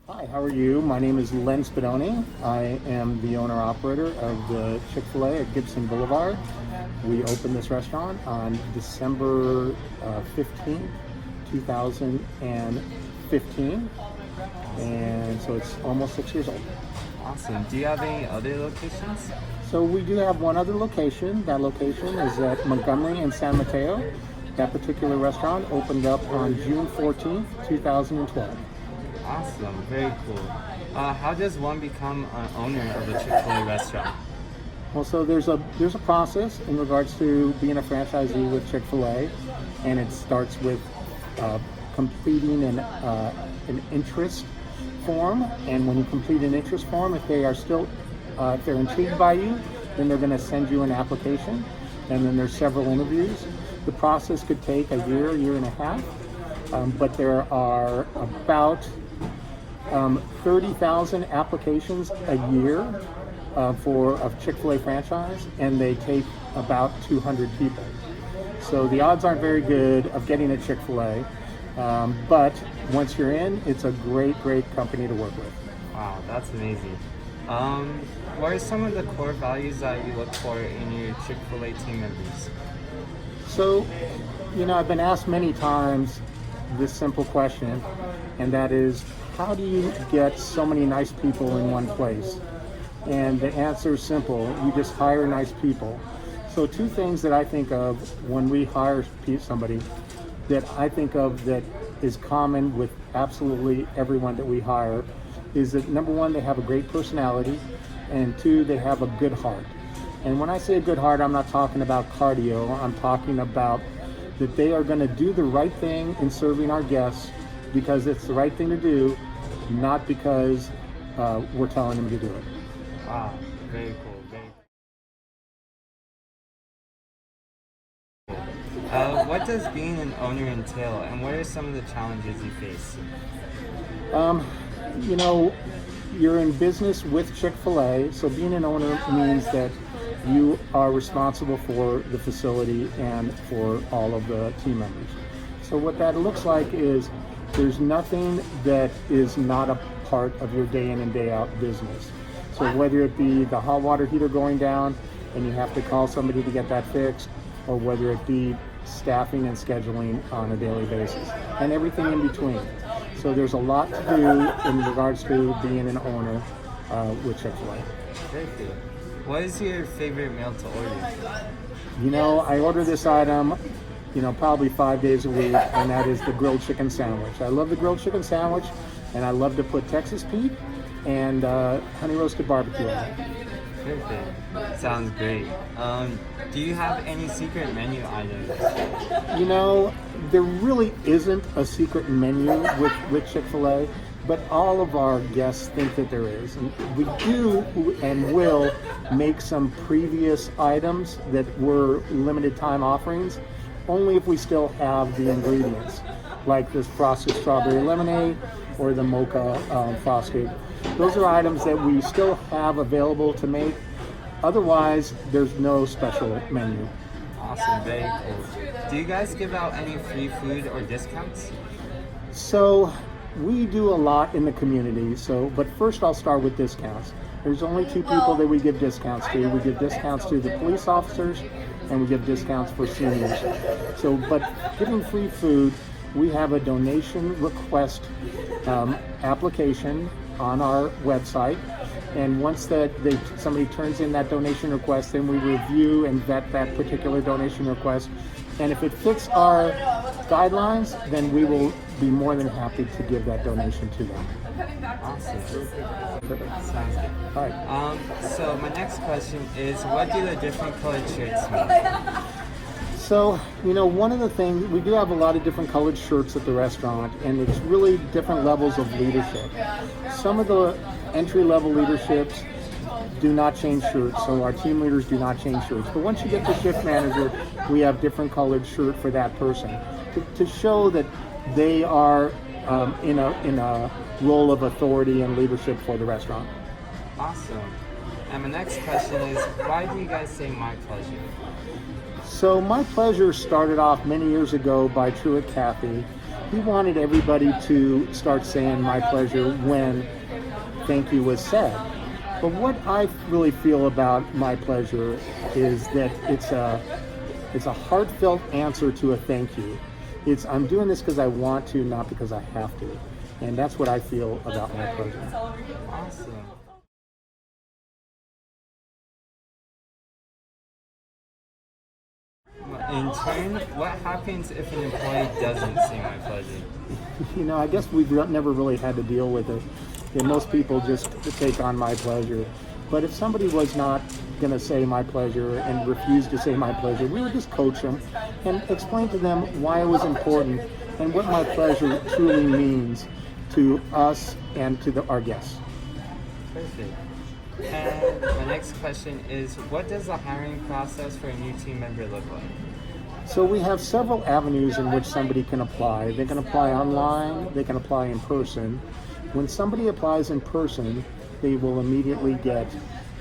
Hi, how are you? My name is Len Spadoni. I am the owner-operator of the Chick-fil-A at Gibson Boulevard. We opened this restaurant on December 15th, 2015, and so it's almost 6 years old. Awesome. Do you have any other locations? So we do have one other location. That location is at Montgomery and San Mateo. That particular restaurant opened up on June 14th, 2012. Awesome. Very cool. How does one become an owner of a Chick-fil-A restaurant? Well, so there's a process in regards to being a franchisee with Chick-fil-A, and it starts with completing an interest form. And when you complete an interest form, if they are still if they're intrigued by you, then they're going to send you an application, and then there's several interviews. The process could take a year and a half, but there are about 30,000 applications a year for a Chick-fil-A franchise, and they take about 200 people. So the odds aren't very good of getting a Chick-fil-A, but once you're in, it's a great company to work with. Wow, that's amazing. What are some of the core values that you look for in your Chick-fil-A team members? So, I've been asked many times this simple question, and that is, how do you get so many nice people in one place? And the answer is simple: you just hire nice people. So two things that I think of when we hire somebody that I think of that is common with absolutely everyone that we hire is that, number one, they have a great personality, and two, they have a good heart. And when I say a good heart, I'm not talking about cardio. I'm talking about that they are going to do the right thing in serving our guests because it's the right thing to do, not because we're telling them to do it. Wow, very cool. Very cool. What does being an owner entail, and what are some of the challenges you face? Um, you know, you're in business with Chick-fil-A, so being an owner means that you are responsible for the facility and for all of the team members. So what that looks like is there's nothing that is not a part of your day in and day out business. So whether it be the hot water heater going down and you have to call somebody to get that fixed, or whether it be staffing and scheduling on a daily basis, and everything in between. So there's a lot to do in regards to being an owner with Chick-fil-A. Very cool. What is your favorite meal to order? I order this item, probably 5 days a week, and that is the grilled chicken sandwich. I love the grilled chicken sandwich, and I love to put Texas Pete and honey roasted barbecue on it. Perfect. Sounds great. Do you have any secret menu items? There really isn't a secret menu with Chick-fil-A, but all of our guests think that there is. And we do and will make some previous items that were limited time offerings, only if we still have the ingredients, like this frosted strawberry lemonade or the mocha frosted. Those are items that we still have available to make. Otherwise, there's no special menu. Awesome, very cool. Do you guys give out any free food or discounts? So we do a lot in the community. But first I'll start with discounts. There's only two people that we give discounts to. We give discounts to the police officers, and we give discounts for seniors. But giving free food, we have a donation request application on our website, and once somebody turns in that donation request, then we review and vet that particular donation request, and if it fits our guidelines, then we will be more than happy to give that donation to them. Awesome. Perfect. Sounds good. All right. So my next question is, what do the different colored shirts mean? So, one of the things, we do have a lot of different colored shirts at the restaurant, and it's really different levels of leadership. Some of the entry-level leaderships do not change shirts, so our team leaders do not change shirts. But once you get to shift manager, we have different colored shirt for that person to show that they are in a role of authority and leadership for the restaurant. Awesome. And my next question is, why do you guys say my pleasure? So my pleasure started off many years ago by Truett Cathy. He wanted everybody to start saying my pleasure when thank you was said. But what I really feel about my pleasure is that it's a heartfelt answer to a thank you. It's I'm doing this because I want to, not because I have to. And that's what I feel about my pleasure. Awesome. In turn, what happens if an employee doesn't say my pleasure? You know, I guess we've never really had to deal with it. And most people just take on my pleasure. But if somebody was not going to say my pleasure and refused to say my pleasure, we would just coach them and explain to them why it was important and what my pleasure truly means to us and to our guests. Perfect. And my next question is, what does the hiring process for a new team member look like? So we have several avenues in which somebody can apply. They can apply online, they can apply in person. When somebody applies in person, they will immediately get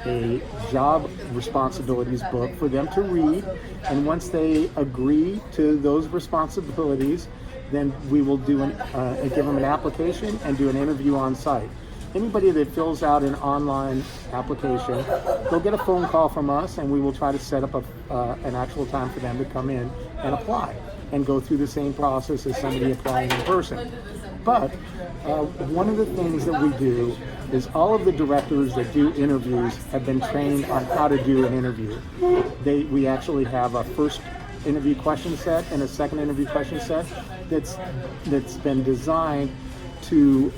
a job responsibilities book for them to read. And once they agree to those responsibilities, then we will give them an application and do an interview on site. Anybody that fills out an online application, they'll get a phone call from us, and we will try to set up an actual time for them to come in and apply and go through the same process as somebody applying in person. But one of the things that we do is all of the directors that do interviews have been trained on how to do an interview. We actually have a first interview question set and a second interview question set that's been designed to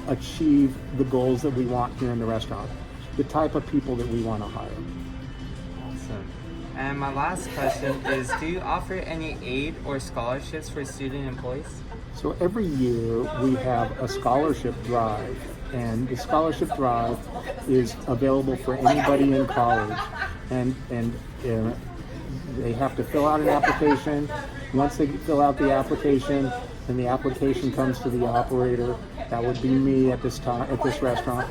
achieve the goals that we want here in the restaurant, the type of people that we want to hire. Awesome. And my last question is, do you offer any aid or scholarships for student employees? So every year we have a scholarship drive, and the scholarship drive is available for anybody in college, and they have to fill out an application. Once they fill out the application, then the application comes to the operator. That would be me at this time at this restaurant,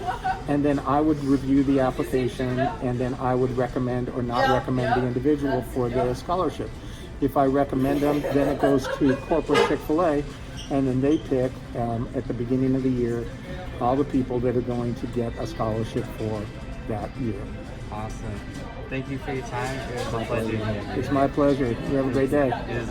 and then I would review the application, and then I would recommend or not recommend the individual for the scholarship. If I recommend them, then it goes to corporate Chick-fil-A, and then they pick at the beginning of the year all the people that are going to get a scholarship for that year. Awesome. Thank you for your time. It was a pleasure. It's my pleasure. You have a great day. It is.